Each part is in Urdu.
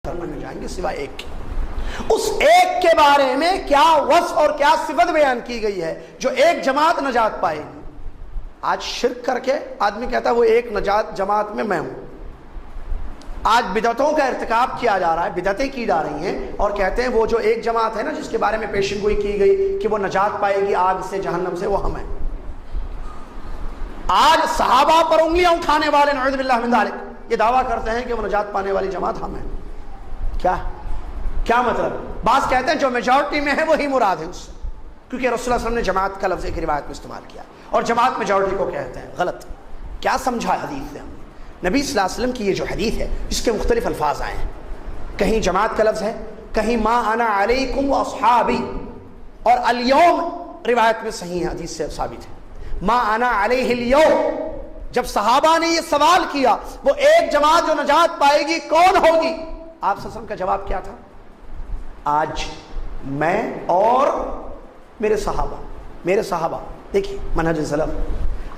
میں جائیں گے سوائے ایک کے۔ اس ایک کے بارے میں کیا وصف اور کیا صفت بیان کی گئی ہے جو ایک جماعت نجات پائے گی۔ آج شرک کر کے آدمی کہتا ہے وہ ایک نجات جماعت میں ہوں۔ آج بدعتوں کا ارتکاب کیا جا رہا ہے، بدعتیں کی جا رہی ہیں، اور کہتے ہیں وہ جو ایک جماعت ہے نا جس کے بارے میں پیشن گوئی کی گئی کہ وہ نجات پائے گی آگ سے جہنم سے، وہ ہم ہیں۔ آج صحابہ پر انگلیاں اٹھانے والے نعوذ باللہ من ذالک یہ دعویٰ کرتے ہیں کہ وہ نجات پانے والی جماعت ہم ہیں۔ کیا مطلب؟ بعض کہتے ہیں جو میجورٹی میں ہے وہی مراد ہے اس سے، کیونکہ رسول اللہ صلی اللہ علیہ وسلم نے جماعت کا لفظ ایک روایت میں استعمال کیا، اور جماعت میجورٹی کو کہتے ہیں۔ غلط۔ کیا سمجھا حدیث سے ہم نے؟ نبی صلی اللہ علیہ وسلم کی یہ جو حدیث ہے اس کے مختلف الفاظ آئے ہیں، کہیں جماعت کا لفظ ہے، کہیں ما انا علیکم واصحابی، اور الیوم روایت میں صحیح حدیث سے ثابت ہے ما انا علیہ الیوم۔ جب صحابہ نے یہ سوال کیا وہ ایک جماعت جو نجات پائے گی کون ہوگی، آپ صلی اللہ علیہ وسلم کا جواب کیا تھا؟ آج میں اور میرے صحابہ دیکھیے منہج سلف،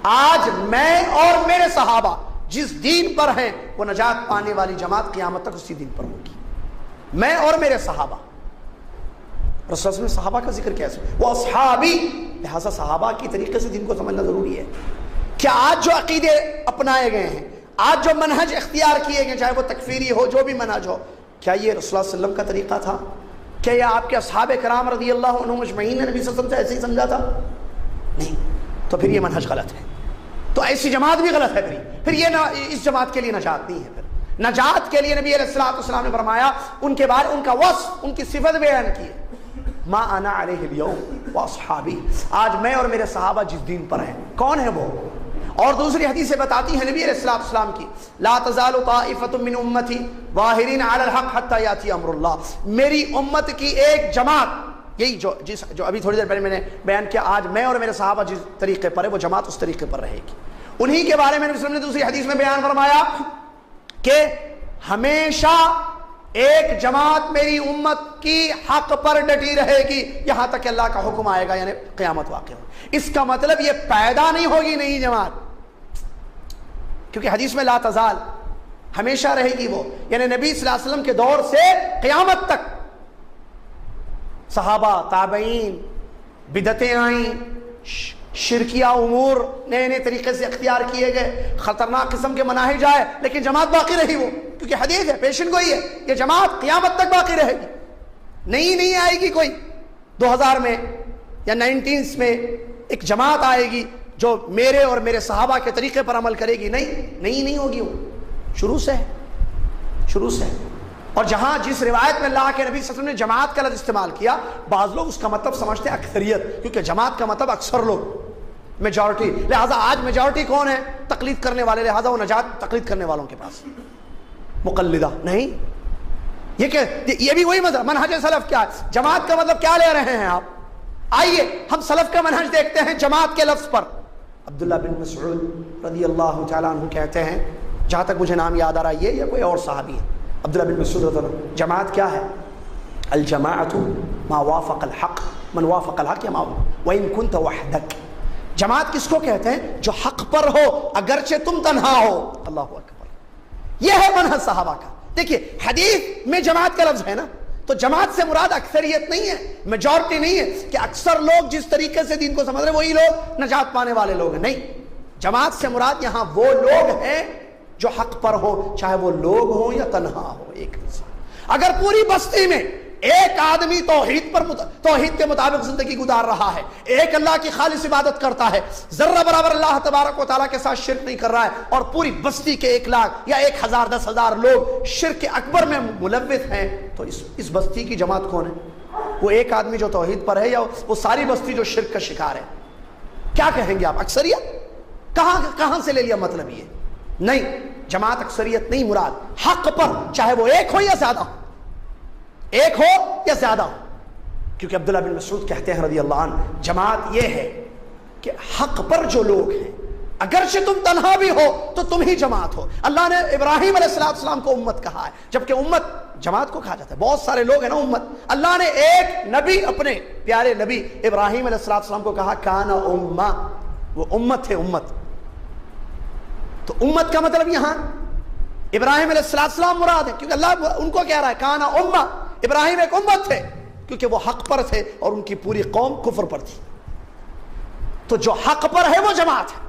آج میں اور میرے صحابہ جس دین پر ہیں وہ نجات پانے والی جماعت قیامت تک اسی دین پر ہوگی، میں اور میرے صحابہ۔ رسول اللہ نے صحابہ کا ذکر کیا ہے، وہ اصحابی، لہذا صحابہ کی طریقے سے دین کو سمجھنا ضروری ہے۔ کیا آج جو عقیدے اپنائے گئے ہیں، آج جو منہج اختیار کیے گئے، چاہے وہ تکفیری ہو جو بھی منہج ہو، کیا یہ رسول اللہ صلی اللہ علیہ وسلم کا طریقہ تھا؟ کیا یہ آپ کے اصحاب کرام رضی اللہ عنہم اجمعین نے نبی صلی اللہ علیہ وسلم سے ایسے ہی سمجھا تھا؟ نہیں، تو پھر یہ منہج غلط ہے، تو ایسی جماعت بھی غلط ہے۔ پھر یہ اس جماعت کے لیے نجات نہیں ہے۔ پھر نجات کے لیے نبی علیہ الصلوۃ والسلام نے فرمایا، ان کے بارے ان کا وصف، ان کی صفت بیان کی ہے، ما انا علیہ الیوم واصحابی، آج میں اور میرے صحابہ جس دین پر ہیں۔ کون ہے وہ؟ اور دوسری حدیثیں بتاتی ہیں نبی علیہ الصلوۃ والسلام کی، لا تزال طائفۃ من امتی ظاہرین علی الحق حتی یاتی امر اللہ، میری امت کی ایک جماعت، یہی جو ابھی تھوڑی دیر پہلے میں نے بیان کیا، آج میں اور میرے صحابہ جس طریقے پر ہے وہ جماعت اس طریقے پر رہے گی۔ انہی کے بارے میں نبی صلی اللہ علیہ وسلم نے دوسری حدیث میں بیان فرمایا کہ ہمیشہ ایک جماعت میری امت کی حق پر ڈٹی رہے گی یہاں تک کہ اللہ کا حکم آئے گا، یعنی قیامت واقع ہو۔ اس کا مطلب یہ پیدا نہیں ہوگی نئی جماعت، کیونکہ حدیث میں لا تزال، ہمیشہ رہے گی وہ، یعنی نبی صلی اللہ علیہ وسلم کے دور سے قیامت تک صحابہ تابعین بدعتیں آئیں، شرکیہ امور نئے نئے طریقے سے اختیار کیے گئے، خطرناک قسم کے مناہج آئے، لیکن جماعت باقی رہی وہ، کیونکہ حدیث ہے، پیشن گوئی ہے، یہ جماعت قیامت تک باقی رہے گی، نہیں آئے گی کوئی 2000 میں یا 19 میں ایک جماعت آئے گی جو میرے اور میرے صحابہ کے طریقے پر عمل کرے گی، نہیں ہوگی، وہ شروع سے ہے۔ اور جہاں جس روایت میں اللہ کے نبی صلی اللہ علیہ وسلم نے جماعت کا لفظ استعمال کیا، بعض لوگ اس کا مطلب سمجھتے ہیں اکثریت، کیونکہ جماعت کا مطلب اکثر لوگ، میجورٹی، لہذا آج میجورٹی کون ہے؟ تقلید کرنے والے، لہذا وہ نجات تقلید کرنے والوں کے پاس، مقلدہ نہیں۔ یہ بھی وہی مطلب منہج سلف کیا ہے، جماعت کا مطلب کیا لے رہے ہیں آپ؟ آئیے ہم سلف کا منہج دیکھتے ہیں جماعت کے لفظ پر۔ عبداللہ بن مسعود رضی اللہ تعالیٰ عنہ کہتے ہیں، جہاں تک مجھے نام یاد آ رہا ہے یہ یا کوئی اور صحابی ہے، عبداللہ بن مسعود رضی اللہ عنہ، جماعت کیا ہے؟ الجماعت ما وافق الحق، من وافق الحق یا ما وإن كنت وحدك۔ جماعت کس کو کہتے ہیں؟ جو حق پر ہو اگرچہ تم تنہا ہو۔ اللہ اکبر، یہ ہے منہج صحابہ کا۔ دیکھیے حدیث میں جماعت کا لفظ ہے نا، تو جماعت سے مراد اکثریت نہیں ہے، میجورٹی نہیں ہے کہ اکثر لوگ جس طریقے سے دین کو سمجھ رہے وہی لوگ نجات پانے والے لوگ ہیں، نہیں۔ جماعت سے مراد یہاں وہ لوگ ہیں جو حق پر ہو، چاہے وہ لوگ ہوں یا تنہا ہو ایک انسان۔ اگر پوری بستی میں ایک آدمی توحید کے مطابق زندگی گزار رہا ہے، ایک اللہ کی خالص عبادت کرتا ہے، ذرہ برابر اللہ تبارک و تعالیٰ کے ساتھ شرک نہیں کر رہا ہے، اور پوری بستی کے 1 لاکھ یا 1000 10,000 لوگ شرک اکبر میں ملوث ہیں، تو اس بستی کی جماعت کون ہے؟ وہ ایک آدمی جو توحید پر ہے یا وہ ساری بستی جو شرک کا شکار ہے؟ کیا کہیں گے آپ؟ اکثریت؟ کہاں سے لے لیا مطلب یہ؟ نہیں، جماعت اکثریت نہیں مراد، حق پر، چاہے وہ ایک ہو یا زیادہ ہو، کیونکہ عبداللہ بن مسعود کہتے ہیں رضی اللہ عنہ، جماعت یہ ہے کہ حق پر جو لوگ ہیں اگرچہ تم تنہا بھی ہو تو تم ہی جماعت ہو۔ اللہ نے ابراہیم علیہ السلام کو امت کہا ہے، جبکہ امت جماعت کو کہا جاتا ہے، بہت سارے لوگ ہیں نا امت۔ اللہ نے ایک نبی، اپنے پیارے نبی ابراہیم علیہ السلام کو کہا کان امہ، وہ امت ہے، امت۔ تو امت کا مطلب یہاں ابراہیم علیہ السلام مراد ہے، کیونکہ اللہ ان کو کہہ رہا ہے کانا امہ، ابراہیم ایک امت تھے، کیونکہ وہ حق پر تھے اور ان کی پوری قوم کفر پر تھی. تو جو حق پر ہے وہ جماعت ہے،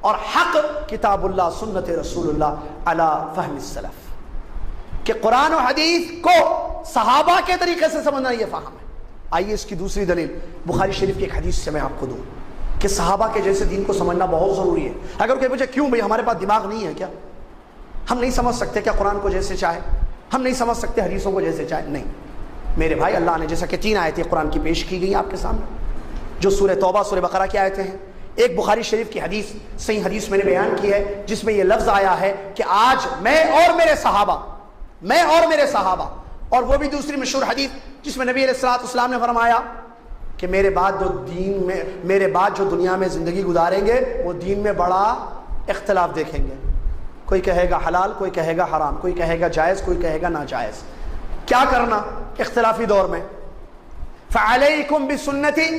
اور حق کتاب اللہ سنت رسول اللہ علی فہم السلف، کہ قرآن و حدیث کو صحابہ کے طریقے سے سمجھنا یہ فہم ہے. آئیے اس کی دوسری دلیل بخاری شریف کی ایک حدیث سے میں آپ کو دوں کہ صحابہ کے جیسے دین کو سمجھنا بہت ضروری ہے. اگر کوئی پوچھے کیوں بھائی ہمارے پاس دماغ نہیں ہے کیا، ہم نہیں سمجھ سکتے کیا قرآن کو جیسے چاہے، ہم نہیں سمجھ سکتے حدیثوں کو جیسے چاہے؟ نہیں میرے بھائی، اللہ نے جیسا کہ 3 آیتیں قرآن کی پیش کی گئی آپ کے سامنے، جو سورہ توبہ سورہ بقرہ کی آیتیں ہیں، ایک بخاری شریف کی حدیث، صحیح حدیث میں نے بیان کی ہے جس میں یہ لفظ آیا ہے کہ آج میں اور میرے صحابہ، اور وہ بھی دوسری مشہور حدیث جس میں نبی علیہ الصلوۃ والسلام نے فرمایا کہ میرے بعد جو دنیا میں زندگی گزاریں گے وہ دین میں بڑا اختلاف دیکھیں گے، کوئی کہے گا حلال، کوئی کہے گا حرام، کوئی کہے گا جائز، کوئی کہے گا ناجائز. کیا کرنا اختلافی دور میں؟ فعلیکم بسنتی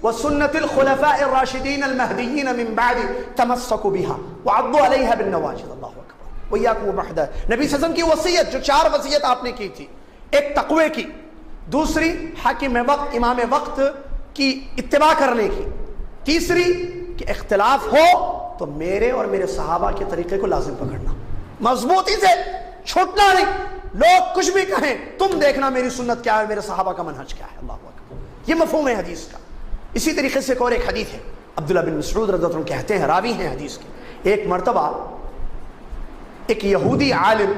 وسنت الخلفاء الراشدین المہدیین من بعد تمسکوا بها وعضوا علیها بالنواجذ. اللہ اکبر. وإیاکم ومحدثات، نبی صلی اللہ علیہ وسلم کی وصیت، جو 4 وصیت آپ نے کی تھی، ایک تقوی کی، دوسری حاکم وقت امام وقت کی اتباع کرنے کی، تیسری کہ اختلاف ہو تو میرے اور میرے صحابہ کے طریقے کو لازم پکڑنا، مضبوطی سے چھوٹنا نہیں. لوگ کچھ بھی کہیں، تم دیکھنا میری سنت کیا ہے، میرے صحابہ کا منہج کیا ہے. اللہ اکبر. یہ مفہوم ہے حدیث کا. اسی طریقے سے ایک حدیث ہے، عبداللہ بن مسعود رضی اللہ عنہ کہتے ہیں، راوی ہیں حدیث کے، ایک مرتبہ ایک یہودی عالم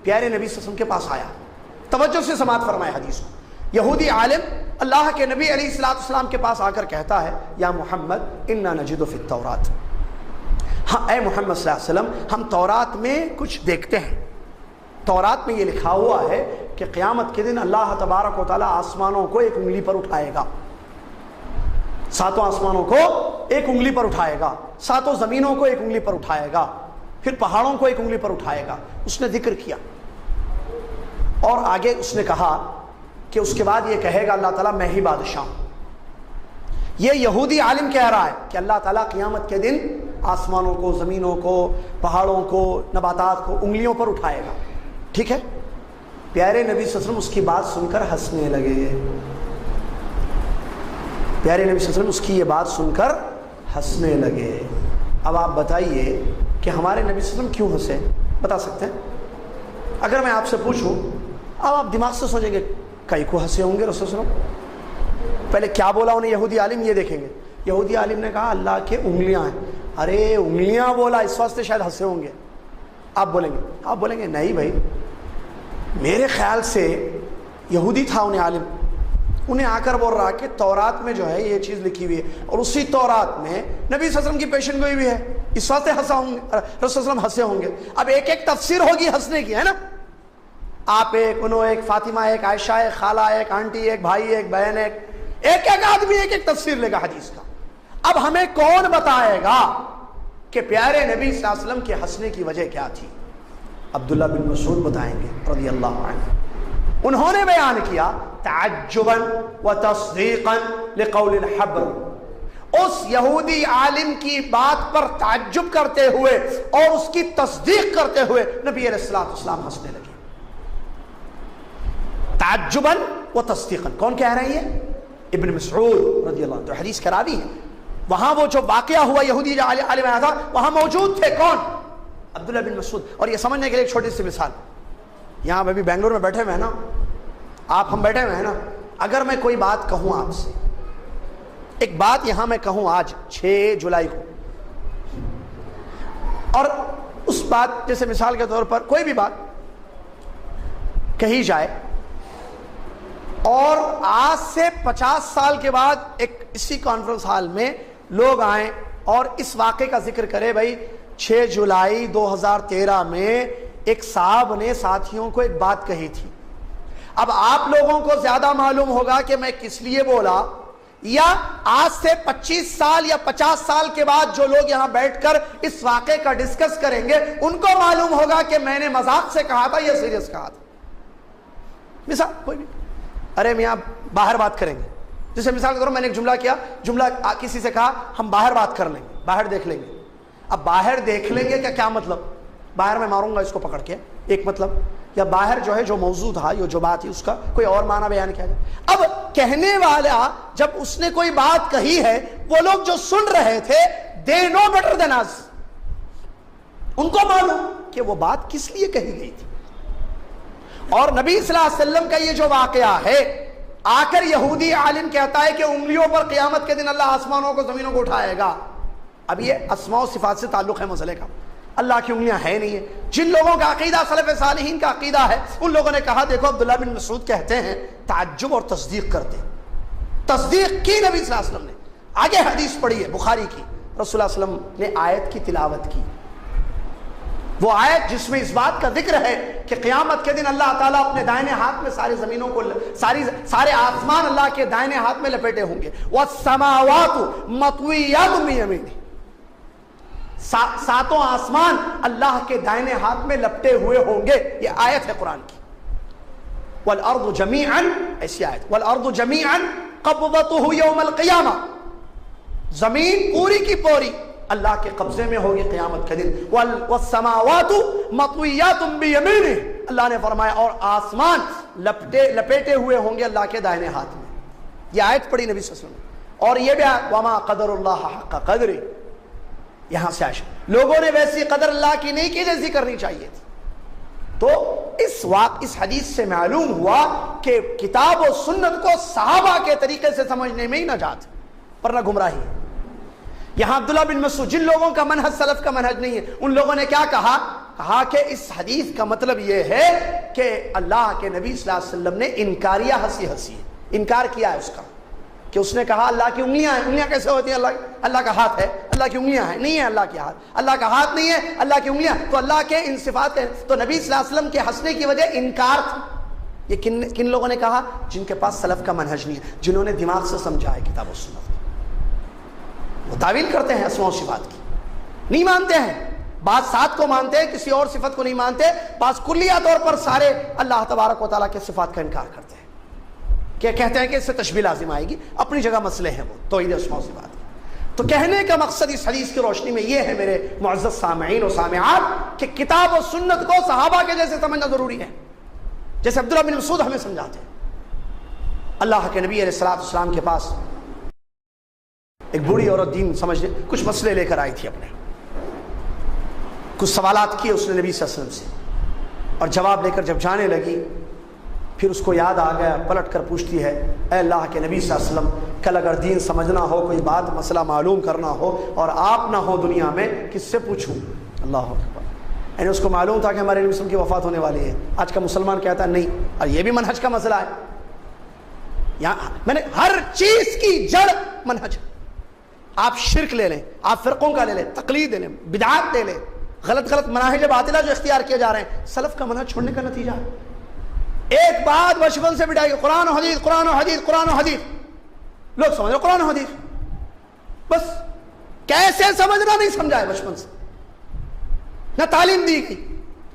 پیارے نبی صلی اللہ علیہ وسلم کے پاس آیا. توجہ سے سماعت فرمائے حدیث کو. یہودی عالم اللہ کے نبی علیہ الصلوۃ والسلام کے پاس آ کر کہتا ہے، یا محمد انا نجد فی التوراۃ، ہاں اے محمد صلی اللہ علیہ وسلم، ہم تورات میں کچھ دیکھتے ہیں. تورات میں یہ لکھا ہوا ہے کہ قیامت کے دن اللہ تبارک و تعالیٰ آسمانوں کو ایک انگلی پر اٹھائے گا، 7 آسمانوں کو ایک انگلی پر اٹھائے گا، 7 زمینوں کو ایک انگلی پر اٹھائے گا، پھر پہاڑوں کو ایک انگلی پر اٹھائے گا. اس نے ذکر کیا اور آگے اس نے کہا کہ اس کے بعد یہ کہے گا اللہ تعالیٰ میں ہی بادشاہ ہوں. یہ یہودی عالم کہہ رہا ہے کہ اللہ تعالیٰ قیامت کے دن آسمانوں کو، زمینوں کو، پہاڑوں کو، نباتات کو انگلیوں پر اٹھائے گا. ٹھیک ہے. پیارے نبی صلی اللہ علیہ وسلم اس کی بات سن کر ہنسنے لگے. پیارے نبی صلی اللہ علیہ وسلم اس کی یہ بات سن کر ہنسنے لگے. اب آپ بتائیے کہ ہمارے نبی صلی اللہ علیہ وسلم کیوں ہنسے؟ بتا سکتے ہیں؟ اگر میں آپ سے پوچھوں، اب آپ دماغ سے سوچیں گے کئی کو ہنسے ہوں گے رسول صلی اللہ علیہ وسلم؟ پہلے کیا بولا انہیں یہودی عالم؟ یہ دیکھیں گے. یہودی عالم نے کہا اللہ کے انگلیاں ہیں. ارے انگلیاں بولا، اس واسطے شاید ہنسے ہوں گے. آپ بولیں گے نہیں بھائی، میرے خیال سے یہودی تھا انہیں عالم، انہیں آ کر بول رہا کہ تورات میں جو ہے یہ چیز لکھی ہوئی ہے، اور اسی تورات میں نبی صلی اللہ علیہ وسلم کی پیشن گوئی بھی ہے، اس واسطے رسول صلی اللہ علیہ وسلم ہنسے ہوں گے. اب ایک تفسیر ہوگی ہنسنے کی، ہے نا؟ آپ ایک فاطمہ، ایک عائشہ، ایک خالہ، ایک آنٹی، ایک بھائی، ایک بہن، ایک آدمی ایک تفسیر لے گا حدیث کا. اب ہمیں کون بتائے گا کہ پیارے نبی صلی اللہ علیہ وسلم کے ہنسنے کی وجہ کیا تھی؟ عبداللہ بن مسعود بتائیں گے رضی اللہ عنہ. انہوں نے بیان کیا تعجبا و تصدیقا لقول الحبر، اس یہودی عالم کی بات پر تعجب کرتے ہوئے اور اس کی تصدیق کرتے ہوئے نبی علیہ الصلوۃ والسلام ہنسنے لگے. تعجبا و تصدیقا. کون کہہ رہے ہیں؟ ابن مسعود رضی اللہ عنہ، تو حدیث کا راوی ہے. وہاں وہ جو واقعہ ہوا یہودی جو عالم آیا تھا وہاں موجود تھے. کون؟ عبداللہ بن مسعود. اور یہ سمجھنے کے لیے ایک چھوٹی سی مثال، یہاں ابھی بنگلور میں بیٹھے ہوئے ہیں نا ہم بیٹھے ہوئے ہیں نا، اگر میں کوئی بات کہوں آپ سے، ایک بات یہاں میں کہوں آج 6 جولائی کو، اور اس بات جیسے مثال کے طور پر کوئی بھی بات کہی جائے اور آج سے 50 سال کے بعد ایک اسی کانفرنس ہال میں لوگ آئیں اور اس واقعے کا ذکر کرے، بھائی 6 جولائی 2013 میں ایک صاحب نے ساتھیوں کو ایک بات کہی تھی. اب آپ لوگوں کو زیادہ معلوم ہوگا کہ میں کس لیے بولا، یا آج سے 25 سال یا 50 سال کے بعد جو لوگ یہاں بیٹھ کر اس واقعے کا ڈسکس کریں گے ان کو معلوم ہوگا کہ میں نے مذاق سے کہا تھا یا سیریس کہا تھا. مثال کوئی بھی، ارے میاں باہر بات کریں گے، جیسے مثال کے طور پر میں نے ایک جملہ کیا، جملہ کسی سے کہا ہم باہر بات کر لیں گے، باہر دیکھ لیں گے. اب باہر دیکھ لیں گے کیا مطلب؟ باہر میں ماروں گا اس کو پکڑ کے، ایک مطلب، یا باہر جو ہے جو موضوع تھا، یہ جو بات تھی اس کا کوئی اور معنی بیان کیا جائے۔ اب کہنے والا جب اس نے کوئی بات کہی ہے، وہ لوگ جو سن رہے تھے they know better than us، ان کو معلوم کہ وہ بات کس لیے کہی گئی تھی۔ اور نبی صلی اللہ علیہ وسلم کا یہ جو واقعہ ہے، آ کر یہودی عالم کہتا ہے کہ انگلیوں پر قیامت کے دن اللہ آسمانوں کو زمینوں کو اٹھائے گا۔ اب یہ اسماء و صفات سے تعلق ہے مسئلے کا، اللہ کی انگلیاں ہے نہیں ہے۔ جن لوگوں کا عقیدہ سلف صالحین کا عقیدہ ہے، ان لوگوں نے کہا دیکھو عبداللہ بن مسعود کہتے ہیں تعجب اور تصدیق کرتے، تصدیق کی نبی صلی اللہ علیہ وسلم نے۔ آگے حدیث پڑھی ہے بخاری کی، رسول اللہ علیہ وسلم نے آیت کی تلاوت کی، وہ آیت جس میں اس بات کا ذکر ہے کہ قیامت کے دن اللہ تعالیٰ اپنے دائنے ہاتھ میں ساری زمینوں کو، سارے آسمان اللہ کے دائنے ہاتھ میں لپیٹے ہوں گے، وَالسَّمَاوَاتُ مَطْوِيَّاتٌ بِيَمِينِهِ، ساتوں آسمان اللہ کے دائنے ہاتھ میں لپٹے ہوئے ہوں گے۔ یہ آیت ہے قرآن کی۔ وَالْأَرْضُ جَمِيعًا، ایسی آیت، وَالْأَرْضُ جَمِيعًا قَبْضَتُهُ يَوْمَ الْقِيَامَةِ، زمین پوری کی پوری اللہ کے قبضے میں ہوگی قیامت کے دن۔ وَالسَّمَاوَاتُ مَطْوِيَّاتٌ بِيَمِينِهِ، اللہ نے فرمایا اور آسمان لپیٹے ہوئے ہوں گے اللہ کے دائنے ہاتھ میں۔ یہ آیت پڑھی نبی صلی اللہ علیہ وسلم۔ اور یہ بھی وَمَا قَدَرُ اللَّهَ حَقَّ قَدْرِهِ، یہاں سے آئے لوگوں نے ویسی قدر اللہ کی نہیں کی جیسی کرنی چاہیے تھی۔ تو اس حدیث سے معلوم ہوا کہ کتاب و سنت کو صحابہ کے طریقے سے سمجھنے میں ہی نجات ورنہ گمراہی ہے۔ یہاں عبداللہ بن مسعود، جن لوگوں کا منہج سلف کا منہج نہیں ہے، ان لوگوں نے کیا کہا کہ اس حدیث کا مطلب یہ ہے کہ اللہ کے نبی صلی اللہ علیہ وسلم نے انکاریہ ہنسی انکار کیا ہے اس کا، کہ اس نے کہا اللہ کی انگلیاں ہیں۔ انگلیاں کیسے ہوتی ہیں؟ اللہ کا ہاتھ ہے، اللہ کی انگلیاں ہیں؟ نہیں ہے اللہ کے ہاتھ، اللہ کا ہاتھ نہیں ہے، اللہ کی انگلیاں۔ تو اللہ کے ان صفات، تو نبی صلی اللہ علیہ وسلم کے ہنسنے کی وجہ انکار تھی۔ یہ کن لوگوں نے کہا؟ جن کے پاس سلف کا منہج نہیں ہے، جنہوں نے دماغ سے سمجھا ہے کتاب و سنت، وہ تعویل کرتے ہیں اسماء و صفات کی، نہیں مانتے ہیں، بعض سات کو مانتے ہیں، کسی اور صفت کو نہیں مانتے، بعض کلیہ طور پر سارے اللہ تبارک و تعالیٰ کے صفات کا انکار کرتے ہیں، کہ کہتے ہیں کہ اس سے تشبیہ لازم آئے گی، اپنی جگہ مسئلے ہیں وہ توحید اسماء و صفات۔ تو کہنے کا مقصد اس حدیث کی روشنی میں یہ ہے میرے معزز سامعین و سامعات، کہ کتاب و سنت کو صحابہ کے جیسے سمجھنا ضروری ہے، جیسے عبداللہ بن مسعود ہمیں سمجھاتے ہیں۔ اللہ کے نبی علیہ السلام کے پاس ایک بوڑھی عورت دین سمجھنے کچھ مسئلے لے کر آئی تھی، اپنے کچھ سوالات کیے اس نے نبی صلی اللہ علیہ وسلم سے، اور جواب لے کر جب جانے لگی، پھر اس کو یاد آ گیا، پلٹ کر پوچھتی ہے اے اللہ کے نبی صلی اللہ علیہ وسلم، کل اگر دین سمجھنا ہو، کوئی بات مسئلہ معلوم کرنا ہو اور آپ نہ ہو دنیا میں، کس سے پوچھوں؟ اللہ اکبر۔ یعنی اس کو معلوم تھا کہ ہمارے نبی صلی اللہ علیہ وسلم کی وفات ہونے والی ہے۔ آج کا مسلمان کہتا ہے نہیں، اور یہ بھی منہج کا مسئلہ ہے، یہاں میں نے ہر چیز کی جڑ منہج ہے۔ آپ شرک لے لیں، آپ فرقوں کا لے لیں، تقلید لے لیں، بدعات لے لیں، غلط مناہج باطلہ جو اختیار کیے جا رہے ہیں، سلف کا منہج چھوڑنے کا نتیجہ ہے۔ ایک بات بچپن سے بٹائی، قرآن و حدیث، قرآن و حدیث، قرآن و حدیث، لوگ سمجھ رہے قرآن و حدیث، بس کیسے سمجھنا نہیں سمجھا ہے بچپن سے، نہ تعلیم دی گئی۔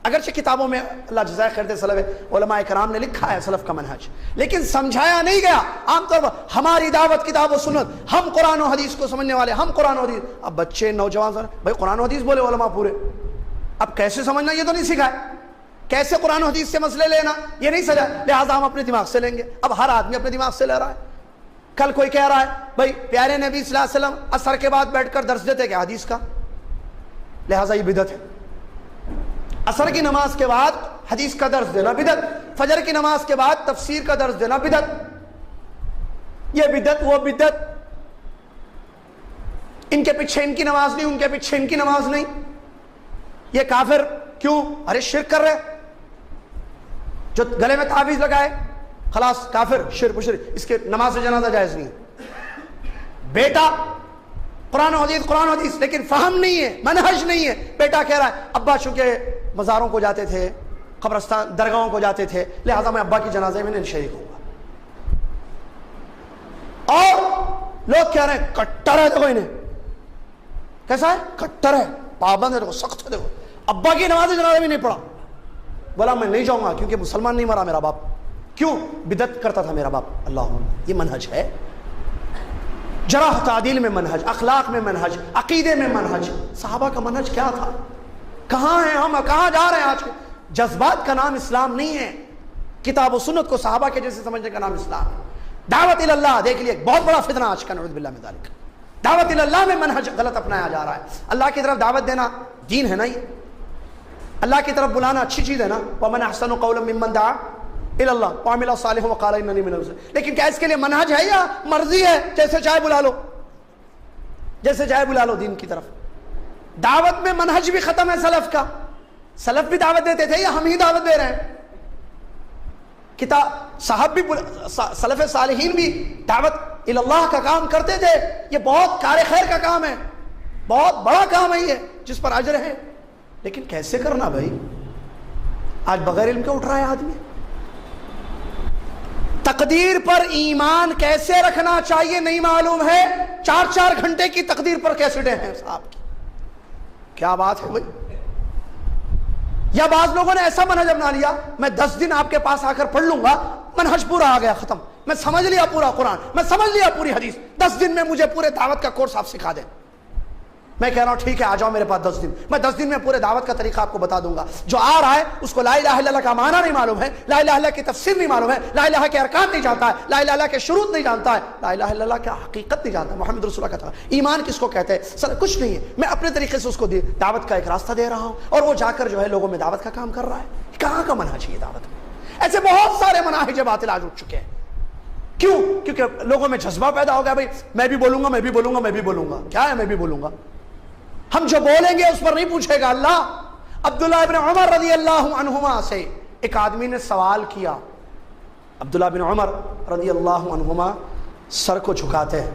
اگرچہ کتابوں میں اللہ جزائے خیر دے سلف علماء کرام نے لکھا ہے سلف کا منہج، لیکن سمجھایا نہیں گیا۔ عام طور پر ہماری دعوت کتاب و سنت، ہم قرآن و حدیث کو سمجھنے والے، ہم قرآن و حدیث۔ اب بچے نوجوان بھائی قرآن و حدیث بولے علماء پورے، اب کیسے سمجھنا یہ تو نہیں سکھائے، کیسے قرآن و حدیث سے مسئلے لینا یہ نہیں سجا، لہٰذا ہم اپنے دماغ سے لیں گے۔ اب ہر آدمی اپنے دماغ سے لے رہا ہے۔ کل کوئی کہہ رہا ہے بھائی پیارے نبی صلی اللہ علیہ وسلم عصر کے بعد بیٹھ کر درس دیتے کیا حدیث کا، لہٰذا یہ بدعت ہے۔ عصر کی نماز کے بعد حدیث کا درس دینا بدعت، فجر کی نماز کے بعد تفسیر کا درس دینا بدعت، یہ بدعت وہ بدعت، ان کے پیچھے ان کی نماز نہیں، ان کے پیچھے ان کی نماز نہیں، یہ کافر کیوں؟ ارے شرک کر رہے، جو گلے میں تعویذ لگائے خلاص کافر، شرک مشرک، اس کے نماز جنازہ جائز نہیں ہے۔ بیٹا قرآن و حدیث لیکن فہم نہیں ہے، منہج نہیں ہے۔ بیٹا کہہ رہا ہے ابا چونکہ مزاروں کو جاتے تھے، قبرستان درگاہوں کو جاتے تھے، لہذا میں ابا کی جنازے میں نہیں شریک ہوں گا۔ اور لوگ کہہ رہے ہیں کٹر ہے، دیکھو انہیں کیسا ہے، کٹر ہے، پابند ہے، دیکھو سخت ہے، دیکھو ابا کی نماز جنازے میں نہیں پڑھا، بولا میں نہیں جاؤں گا کیونکہ مسلمان نہیں مرا میرا باپ، کیوں؟ بدعت کرتا تھا میرا باپ۔ اللہ، یہ منہج ہے؟ جرح تعدیل میں منہج، اخلاق میں منہج، عقیدے میں منہج۔ صحابہ کا منہج کیا تھا؟ کہاں ہیں ہم, کہاں جا رہے ہیں آج کے. جذبات کا نام اسلام نہیں ہے. کتاب و سنت کو صحابہ کے جیسے سمجھنے کا نام اسلام ہے. دعوت اللہ دیکھ لیے ایک بہت بڑا فتنہ آج کا, نعوذ باللہ من ذالک. دعوت اللہ میں منہج غلط اپنایا جا رہا ہے. اللہ کی طرف دعوت دینا دین ہے نا, یہ اللہ کی طرف بلانا اچھی چیز ہے نا. ومن احسن قولا ممن دعا الی اللہ وعمل صالحا وقال اننی من المسلمین. لیکن کیا اس کے لیے منہج ہے یا مرضی ہے, جیسے چاہے بلا لو, جیسے چاہے بلا لو دین کی طرف. دعوت میں منہج بھی ختم ہے سلف کا. سلف بھی دعوت دیتے تھے یا ہم ہی دعوت دے رہے ہیں؟ کتاب صاحب بھی سلف صالحین بھی دعوت اللہ کا کام کرتے تھے. یہ بہت کار خیر کا کام ہے, بہت بڑا کام ہے یہ, جس پر اجر ہے. لیکن کیسے کرنا بھائی؟ آج بغیر علم کے اٹھ رہا ہے آدمی. تقدیر پر ایمان کیسے رکھنا چاہیے نہیں معلوم ہے. 4 گھنٹے کی تقدیر پر کیسٹیں ہیں صاحب کی. کیا بات ہے بھائی؟ یا بعض لوگوں نے ایسا منہج اپنا لیا, میں 10 دن آپ کے پاس آ کر پڑھ لوں گا, منہج پورا آ گیا, ختم. میں سمجھ لیا پورا قرآن, میں سمجھ لیا پوری حدیث, 10 دن میں مجھے پورے دعوت کا کورس آپ سکھا دیں. میں کہہ رہا ہوں ٹھیک ہے, آ جاؤ میرے پاس 10 دن, میں 10 دن میں پورے دعوت کا طریقہ آپ کو بتا دوں گا. جو آ رہا ہے اس کو لا الہ الا اللہ کا معنی نہیں معلوم ہے, لا الہ الا اللہ کی تفسیر نہیں معلوم ہے, لا الہ کے ارکان نہیں جانتا ہے, لا الہ الا اللہ کے شروط نہیں جانتا ہے, لا الہ الا اللہ کا حقیقت نہیں جانتا, محمد رسول اللہ کا ایمان کس کو کہتے ہیں, سر کچھ نہیں ہے. میں اپنے طریقے سے اس کو دعوت کا ایک راستہ دے رہا ہوں, اور وہ جا کر جو ہے لوگوں میں دعوت کا کام کر رہا ہے. کہاں کا منہج ہے یہ دعوت میں؟ ایسے بہت سارے مناہج باطل آج اٹھ چکے ہیں. کیوں؟ کیونکہ لوگوں میں جذبہ پیدا ہو گیا, بھائی میں بھی بولوں گا, میں بھی بولوں گا, میں بھی بولوں گا. کیا ہے میں بھی بولوں گا؟ ہم جو بولیں گے اس پر نہیں پوچھے گا اللہ. عبداللہ ابن عمر رضی اللہ عنہما سے ایک آدمی نے سوال کیا. عبداللہ بن عمر رضی اللہ عنہما سر کو جھکاتے ہیں.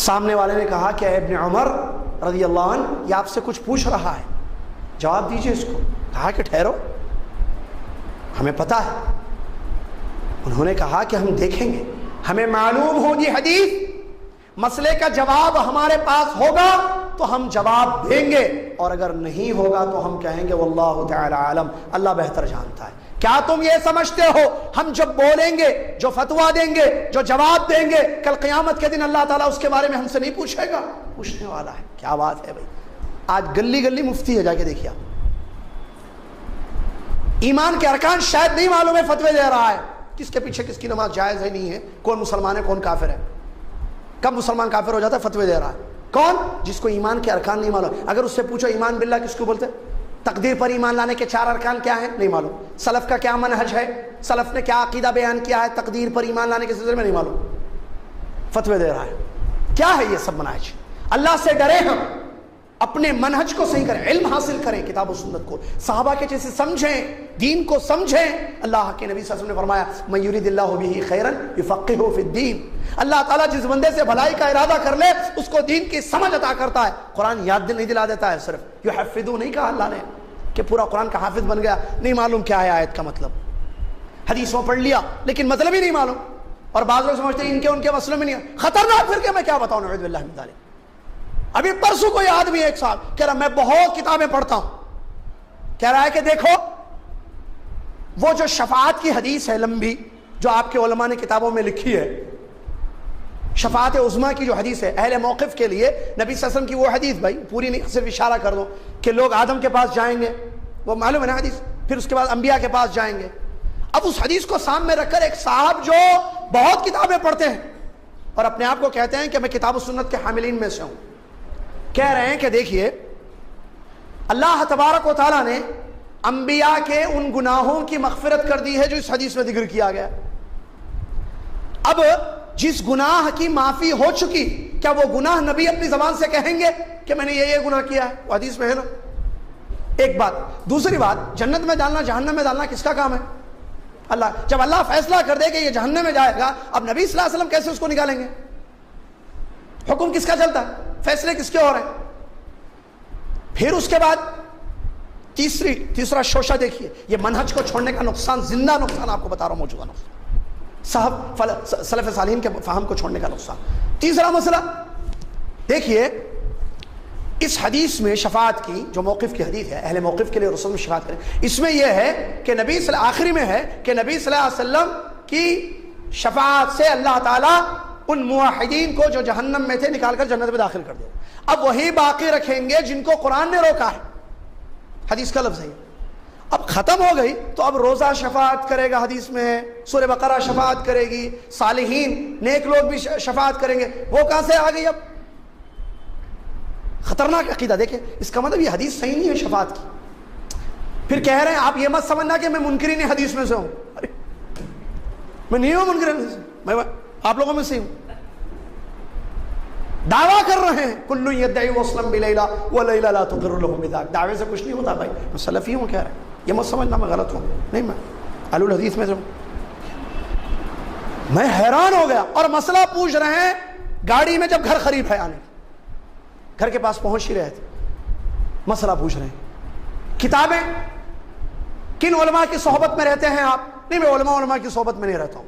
سامنے والے نے کہا کہ اے ابن عمر رضی اللہ عنہ, یہ آپ سے کچھ پوچھ رہا ہے, جواب دیجئے اس کو. کہا کہ ٹھہرو, ہمیں پتا ہے. انہوں نے کہا کہ ہم دیکھیں گے, ہمیں معلوم ہوگی حدیث, مسئلے کا جواب ہمارے پاس ہوگا تو ہم جواب دیں گے, اور اگر نہیں ہوگا تو ہم کہیں گے واللہ تعالی عالم, اللہ بہتر جانتا ہے. کیا تم یہ سمجھتے ہو ہم جب بولیں گے, جو فتویٰ دیں گے, جو جواب دیں گے, کل قیامت کے دن اللہ تعالیٰ اس کے بارے میں ہم سے نہیں پوچھے گا؟ پوچھنے والا ہے. کیا بات ہے بھائی؟ آج گلی گلی مفتی ہے, جا کے دیکھیے آپ. ایمان کے ارکان شاید نہیں معلوم ہے, فتوے دے رہا ہے. کس کے پیچھے کس کی نماز جائز ہے نہیں ہے, کون مسلمان ہے کون کافر ہے. کب مسلمان کافر ہو جاتا ہے؟ فتوے دے رہا ہے. کون؟ جس کو ایمان کے ارکان نہیں معلوم. اگر اس سے پوچھو ایمان باللہ کس کو بولتے؟ تقدیر پر ایمان لانے کے 4 ارکان کیا ہیں نہیں معلوم. سلف کا کیا منہج ہے, سلف نے کیا عقیدہ بیان کیا ہے تقدیر پر ایمان لانے کے سلسلے میں نہیں معلوم, فتوے دے رہا ہے. کیا ہے یہ سب منہج؟ اللہ سے ڈرے, ہم اپنے منہج کو صحیح کریں, علم حاصل کریں, کتاب و سنت کو صحابہ کے جیسے سمجھیں, دین کو سمجھیں. اللہ کے نبی صلی اللہ علیہ وسلم نے فرمایا من یرید اللہ بہ خیرا یفقہہ فی الدین. اللہ تعالیٰ جس بندے سے بھلائی کا ارادہ کر لے اس کو دین کی سمجھ عطا کرتا ہے. قرآن یاد نہیں دلا دیتا ہے, صرف یحفظو نہیں کہا اللہ نے کہ پورا قرآن کا حافظ بن گیا, نہیں معلوم کیا ہے آیت کا مطلب, حدیثوں پڑھ لیا لیکن مطلب ہی نہیں معلوم. اور بعض لوگ سمجھتے ہیں ان کے مسئلوں میں نہیں. خطرناک فرقے میں کیا بتاؤں, نعوذ باللہ من ذالک. ابھی پرسوں کوئی آدمی ایک سال کہہ رہا میں بہت کتابیں پڑھتا ہوں, کہہ رہا ہے کہ دیکھو وہ جو شفاعت کی حدیث ہے لمبی, جو آپ کے علماء نے کتابوں میں لکھی ہے, شفاعت عظمیٰ کی جو حدیث ہے اہل موقف کے لیے, نبی صلی اللہ علیہ وسلم کی وہ حدیث, بھائی پوری نہیں صرف اشارہ کر دو کہ لوگ آدم کے پاس جائیں گے, وہ معلوم ہے نا حدیث, پھر اس کے بعد انبیاء کے پاس جائیں گے. اب اس حدیث کو سامنے رکھ کر ایک صاحب جو بہت کتابیں پڑھتے ہیں اور اپنے آپ کو کہتے ہیں کہ میں کتاب و سنت کے حاملین میں سے ہوں, کہہ رہے ہیں کہ دیکھیے اللہ تبارک و تعالیٰ نے انبیاء کے ان گناہوں کی مغفرت کر دی ہے جو اس حدیث میں ذکر کیا گیا. اب جس گناہ کی معافی ہو چکی, کیا وہ گناہ نبی اپنی زبان سے کہیں گے کہ میں نے یہ گناہ کیا ہے؟ وہ حدیث میں ہے نا. ایک بات. دوسری بات, جنت میں ڈالنا جہنم میں ڈالنا کس کا کام ہے؟ اللہ. جب اللہ فیصلہ کر دے کہ یہ جہنم میں جائے گا, اب نبی صلی اللہ علیہ وسلم کیسے اس کو نکالیں گے؟ حکم کس کا چلتا ہے, فیصلے کس کے ہو رہے ہیں؟ پھر اس کے بعد تیسرا شوشہ دیکھیے, یہ منہج کو چھوڑنے کا نقصان, زندہ نقصان آپ کو بتا رہا ہوں, موجودہ نقصان, سلف صالحین کے فہم کو چھوڑنے کا نقصان. تیسرا مسئلہ دیکھیے, اس حدیث میں شفاعت کی جو موقف کی حدیث ہے, اہل موقف کے لیے رسول میں شفاعت کریں, اس میں یہ ہے کہ آخری میں ہے کہ نبی صلی اللہ علیہ وسلم کی شفاعت سے اللہ تعالیٰ ان موحدین کو جو جہنم میں تھے نکال کر جنت میں داخل کر دے. اب وہی باقی رکھیں گے جن کو قرآن نے روکا ہے، حدیث کا لفظ ہے۔ اب ختم ہو گئی تو اب روزہ شفاعت کرے گا، حدیث میں ہے، سورہ بقرہ شفاعت کرے گی، صالحین نیک لوگ بھی شفاعت کریں گے، وہ کہاں سے آ گئی؟ اب خطرناک عقیدہ۔ دیکھیں اس کا مطلب یہ حدیث صحیح نہیں ہے شفاعت کی، پھر کہہ رہے ہیں آپ یہ مت سمجھنا کہ میں منکرین حدیث میں سے ہوں، ارے میں نہیں ہوں منکرین حدیث، میں آپ لوگوں میں سے ہوں۔ دعویٰ کر رہے ہیں کل یدعی وصلا بلیلہ ولیلہ لا تقر له بذاک، دعوے سے کچھ نہیں ہوتا بھائی، میں سلفی ہوں کہہ رہے ہیں، یہ مت سمجھنا میں غلط ہوں، نہیں میں اہل الحدیث میں سے ہوں۔ میں حیران ہو گیا، اور مسئلہ پوچھ رہے ہیں گاڑی میں، جب گھر قریب ہے آنے، گھر کے پاس پہنچ ہی رہے تھے، مسئلہ پوچھ رہے ہیں۔ کتابیں کن علماء کی صحبت میں رہتے ہیں آپ؟ نہیں میں علماء کی صحبت میں نہیں رہتا ہوں،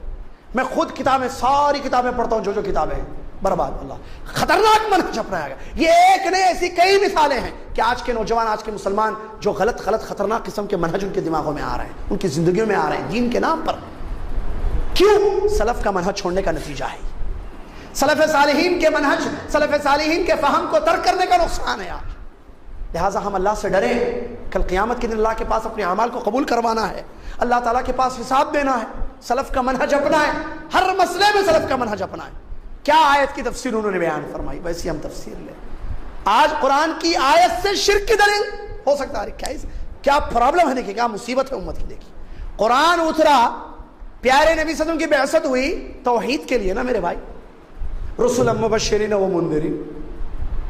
میں خود کتابیں، ساری کتابیں پڑھتا ہوں، جو کتابیں ہیں، برباد اللہ، خطرناک منہج اپنایا گیا۔ یہ ایک نہیں، ایسی کئی مثالیں ہیں کہ آج کے نوجوان، آج کے مسلمان جو غلط خطرناک قسم کے منہج ان کے دماغوں میں آ رہے ہیں، ان کی زندگیوں میں آ رہے ہیں دین کے نام پر۔ کیوں؟ سلف کا منہج چھوڑنے کا نتیجہ ہے، سلف صالحین کے منہج، سلف صالحین کے فہم کو ترک کرنے کا نقصان ہے آج۔ لہٰذا ہم اللہ سے ڈریں، کل قیامت کے دن اللہ کے پاس اپنے اعمال کو قبول کروانا ہے، اللہ تعالیٰ کے پاس حساب دینا ہے، سلف کا منہج اپنائیں، ہر مسئلے میں سلف کا منہج اپنائیں۔ کیا آیت کی تفسیر انہوں نے بیان فرمائی، ویسی ہم تفسیر لیں۔ آج قرآن کی آیت سے شرک کی دلیل ہو سکتا ہے، کیا پرابلم ہے، دیکھیے کیا مصیبت ہے امت کی۔ دیکھیے قرآن اترا، پیارے نبی صلی اللہ علیہ وسلم کی بعثت ہوئی توحید کے لیے نا میرے بھائی، رسلا مبشرین و منذرین،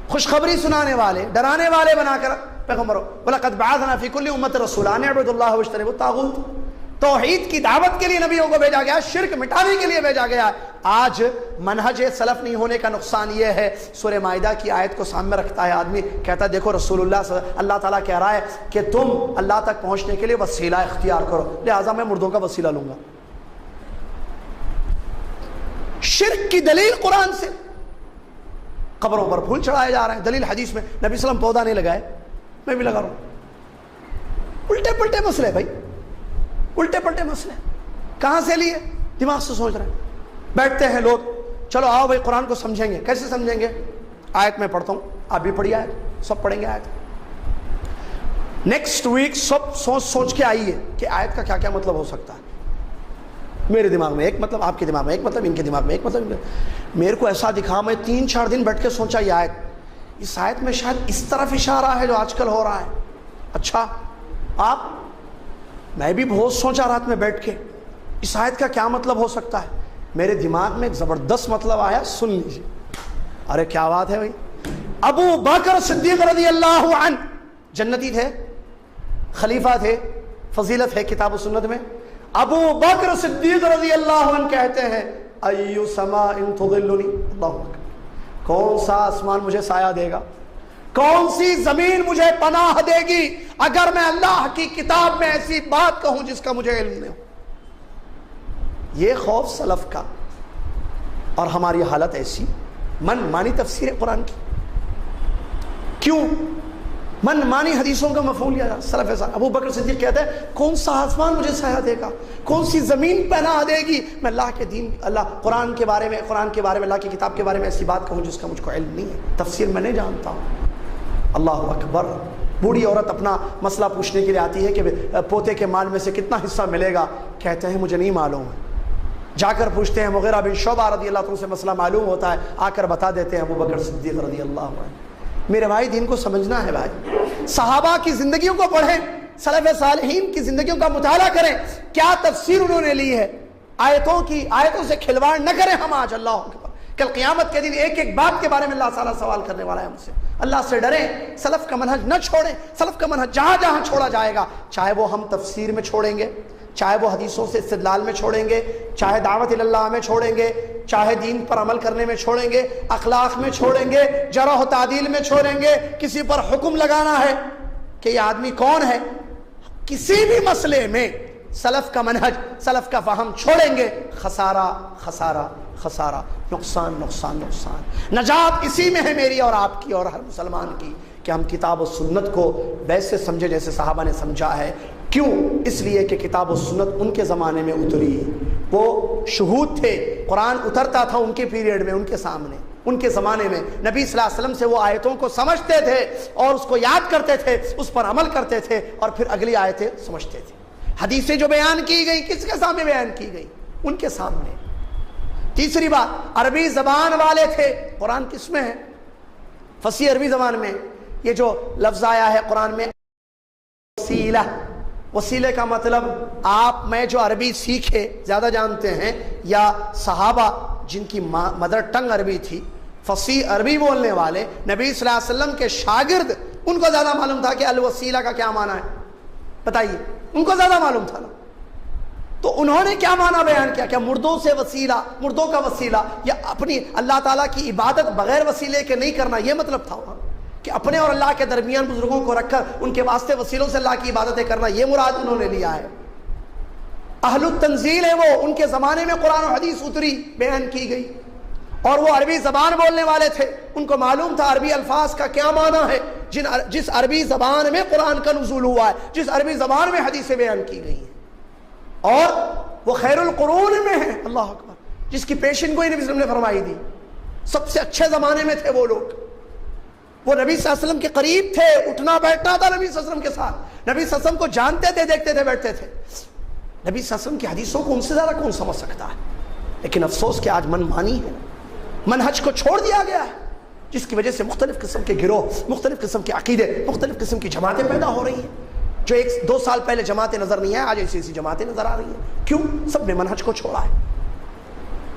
خوشخبری سنانے والے، ڈرانے والے بنا کر پیغمبروں، وَلَقَدْ بَعَثْنَا فِي كُلِّ أُمَّةٍ رَسُولًا أَنِ اعْبُدُوا اللَّهَ وَاجْتَنِبُوا الطَّاغُوتَ۔ توحید کی دعوت کے لیے نبیوں کو بھیجا گیا، شرک مٹانے کے لیے بھیجا گیا۔ آج منہج سلف نہیں ہونے کا نقصان یہ ہے، سورہ مائدہ کی آیت کو سامنے رکھتا ہے آدمی، کہتا ہے دیکھو رسول اللہ تعالیٰ کہہ رہا ہے کہ تم اللہ تک پہنچنے کے لیے وسیلہ اختیار کرو، لہٰذا میں مردوں کا وسیلہ لوں گا۔ شرک کی دلیل قرآن سے، قبروں پر پھول چڑھائے جا رہے ہیں، دلیل حدیث میں، نبی صلی اللہ علیہ وسلم پودا نہیں لگائے، میں بھی لگا رہا ہوں۔ الٹے پلٹے مسئلے بھائی، الٹے پلٹے مسئلے کہاں سے لیے؟ دماغ سے سوچ رہے ہیں۔ بیٹھتے ہیں لوگ، چلو آؤ بھائی قرآن کو سمجھیں گے، کیسے سمجھیں گے؟ آیت میں پڑھتا ہوں، آپ بھی پڑھیے آیت، سب پڑھیں گے آیت۔ نیکسٹ ویک سب سوچ کے آئیے کہ آیت کا کیا کیا مطلب ہو سکتا ہے۔ میرے دماغ میں ایک مطلب، آپ کے دماغ میں ایک مطلب، ان کے دماغ میں ایک مطلب۔ میرے کو ایسا دکھا، میں 3-4 دن بیٹھ کے سوچا یہ آیت، اس آیت میں شاید اس طرف اشارہ ہے جو آج کل ہو رہا ہے۔ اچھا آپ، میں بھی بہت سوچا رات میں بیٹھ کے اس آیت کا کیا مطلب ہو سکتا ہے۔ میرے دماغ میں ایک زبردست مطلب آیا، سن لیجیے۔ ارے کیا بات ہے بھائی، ابو بکر صدیق رضی اللہ عنہ جنتی تھے، خلیفہ تھے، فضیلت ہے کتاب و سنت میں۔ ابو بکر صدیق رضی اللہ عنہ کہتے ہیں ایو سماء تظلنی، اللہ اکبر، کون سا آسمان مجھے سایہ دے گا، کون سی زمین مجھے پناہ دے گی اگر میں اللہ کی کتاب میں ایسی بات کہوں جس کا مجھے علم نہیں ہو۔ یہ خوف سلف کا، اور ہماری حالت ایسی، من مانی تفسیر قرآن کی، کیوں من مانی حدیثوں کا مفہوم لیا جا۔ سلف صالح ابو بکر صدیق کہتے ہیں کون سا آسمان مجھے سایہ دے گا، کون سی زمین پناہ دے گی، میں اللہ کے دین، اللہ قرآن کے بارے میں، اللہ کی کتاب کے بارے میں ایسی بات کہوں جس کا مجھ کو علم نہیں ہے، تفسیر میں نہیں جانتا ہوں۔ اللہ اکبر۔ بوڑھی عورت اپنا مسئلہ پوچھنے کے لیے آتی ہے کہ پوتے کے مال میں سے کتنا حصہ ملے گا، کہتے ہیں مجھے نہیں معلوم ہے۔ جا کر پوچھتے ہیں مغیرہ بن شعبہ رضی اللہ عنہ سے، مسئلہ معلوم ہوتا ہے، آ کر بتا دیتے ہیں ابو بکر صدیق رضی اللہ عنہ۔ میرے بھائی دین کو سمجھنا ہے بھائی، صحابہ کی زندگیوں کو پڑھیں، سلف صالحین کی زندگیوں کا مطالعہ کریں، کیا تفسیر انہوں نے لی ہے آیتوں سے کھلواڑ نہ کریں ہم آج۔ اللہ اکبر، کل قیامت کے دن ایک ایک بات کے بارے میں اللہ تعالیٰ سوال کرنے والا ہے ہم سے۔ اللہ سے ڈریں، سلف کا منہج نہ چھوڑیں، سلف کا منہج جہاں جہاں چھوڑا جائے گا، چاہے وہ ہم تفسیر میں چھوڑیں گے، چاہے وہ حدیثوں سے استدلال میں چھوڑیں گے، چاہے دعوت اللہ میں چھوڑیں گے، چاہے دین پر عمل کرنے میں چھوڑیں گے، اخلاق میں چھوڑیں گے، جرح و تعدیل میں چھوڑیں گے، کسی پر حکم لگانا ہے کہ یہ آدمی کون ہے، کسی بھی مسئلے میں سلف کا منہج، سلف کا فہم چھوڑیں گے، خسارہ خسارہ خسارہ، نقصان نقصان نقصان۔ نجات اسی میں ہے میری اور آپ کی اور ہر مسلمان کی کہ ہم کتاب و سنت کو ویسے سمجھے جیسے صحابہ نے سمجھا ہے۔ کیوں؟ اس لیے کہ کتاب و سنت ان کے زمانے میں اتری، وہ شہود تھے، قرآن اترتا تھا ان کے پیریڈ میں، ان کے سامنے۔ ان کے زمانے میں نبی صلی اللہ علیہ وسلم سے وہ آیتوں کو سمجھتے تھے اور اس کو یاد کرتے تھے، اس پر عمل کرتے تھے اور پھر اگلی آیتیں سمجھتے تھے۔ حدیثیں جو بیان کی گئی کس کے سامنے بیان کی گئی؟ ان کے سامنے۔ تیسری بات، عربی زبان والے تھے۔ قرآن کس میں ہے؟ فصیح عربی زبان میں۔ یہ جو لفظ آیا ہے قرآن میں وسیلہ، وسیلے کا مطلب آپ میں جو عربی سیکھے زیادہ جانتے ہیں، یا صحابہ جن کی مدر ٹنگ عربی تھی، فصیح عربی بولنے والے، نبی صلی اللہ علیہ وسلم کے شاگرد، ان کو زیادہ معلوم تھا کہ الوسیلہ کا کیا معنی ہے۔ بتائیے، ان کو زیادہ معلوم تھا نا۔ تو انہوں نے کیا معنی بیان کیا؟ کیا مردوں سے وسیلہ، مردوں کا وسیلہ، یا اپنی اللہ تعالیٰ کی عبادت بغیر وسیلے کے نہیں کرنا، یہ مطلب تھا وہاں کہ اپنے اور اللہ کے درمیان بزرگوں کو رکھ کر ان کے واسطے وسیلوں سے اللہ کی عبادتیں کرنا، یہ مراد انہوں نے لیا ہے۔ اہل التنزیل ہے وہ، ان کے زمانے میں قرآن و حدیث اتری، بیان کی گئی، اور وہ عربی زبان بولنے والے تھے، ان کو معلوم تھا عربی الفاظ کا کیا معنی ہے، جس عربی زبان میں قرآن کا نزول ہوا ہے، جس عربی زبان میں حدیثیں بیان کی گئی ہیں، اور وہ خیر القرون میں ہے، اللہ اکبر، جس کی پیشن گوئی نبی صلی اللہ علیہ وسلم نے فرمائی دی۔ سب سے اچھے زمانے میں تھے وہ لوگ، وہ نبی صلی اللہ علیہ وسلم کے قریب تھے، اٹھنا بیٹھنا تھا نبی صلی اللہ علیہ وسلم کے ساتھ، نبی صلی اللہ علیہ وسلم کو جانتے تھے، دیکھتے تھے، بیٹھتے تھے۔ نبی صلی اللہ علیہ وسلم کی حدیثوں کو ان سے زیادہ کون سمجھ سکتا ہے؟ لیکن افسوس کہ آج من مانی ہے، منہج کو چھوڑ دیا گیا ہے، جس کی وجہ سے مختلف قسم کے گروہ، مختلف قسم کے عقیدے، مختلف قسم کی جماعتیں پیدا ہو رہی ہیں۔ جو 1-2 سال پہلے جماعتیں نظر نہیں آئیں، آج ایسی جماعتیں نظر آ رہی ہیں۔ کیوں؟ سب نے منہج کو چھوڑا ہے۔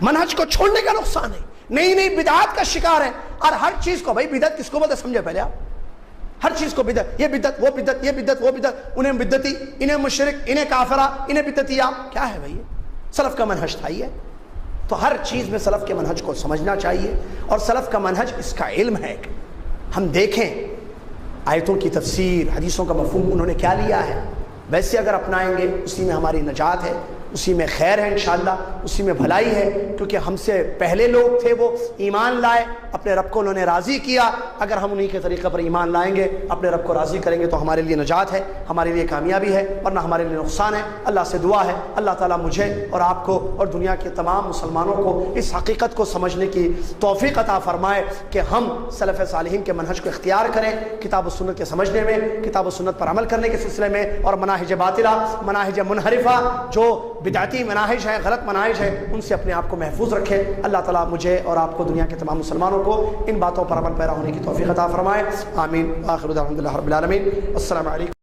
منہج کو چھوڑنے کا نقصان ہے، نئی نئی بدعات کا شکار ہے، اور ہر چیز کو، بھائی بدعت کس کو بولتے سمجھے پہلے آپ، ہر چیز کو بدعت، یہ بدعت، وہ بدعت، یہ بدعت، وہ بدعت، انہیں بدعتی، انہیں مشرک، انہیں کافرہ، انہیں بدعتیہ، کیا ہے بھائی؟ سلف کا منہج تھا یہ۔ تو ہر چیز میں سلف کے منہج کو سمجھنا چاہیے، اور سلف کا منہج اس کا علم ہے کہ ہم دیکھیں آیتوں کی تفسیر، حدیثوں کا مفہوم انہوں نے کیا لیا ہے، ویسے اگر اپنائیں گے اسی میں ہماری نجات ہے، اسی میں خیر ہے انشاءاللہ، اسی میں بھلائی ہے، کیونکہ ہم سے پہلے لوگ تھے وہ ایمان لائے، اپنے رب کو انہوں نے راضی کیا۔ اگر ہم انہی کے طریقے پر ایمان لائیں گے، اپنے رب کو راضی کریں گے، تو ہمارے لیے نجات ہے، ہمارے لیے کامیابی ہے، ورنہ ہمارے لیے نقصان ہے۔ اللہ سے دعا ہے اللہ تعالیٰ مجھے اور آپ کو اور دنیا کے تمام مسلمانوں کو اس حقیقت کو سمجھنے کی توفیق عطا فرمائے کہ ہم سلف صالحین کے منہج کو اختیار کریں، کتاب و سنت کے سمجھنے میں، کتاب و سنت پر عمل کرنے کے سلسلے میں، اور مناہج باطلہ، مناہج منحرفہ، جو بدعتی مناہج ہیں، غلط مناہج ہیں، ان سے اپنے آپ کو محفوظ رکھیں۔ اللہ تعالیٰ مجھے اور آپ کو، دنیا کے تمام مسلمانوں کو ان باتوں پر عمل پیرا ہونے کی توفیق عطا فرمائے۔ آمین۔ آخر دعوانا الحمد للہ رب العالمین۔ السلام علیکم۔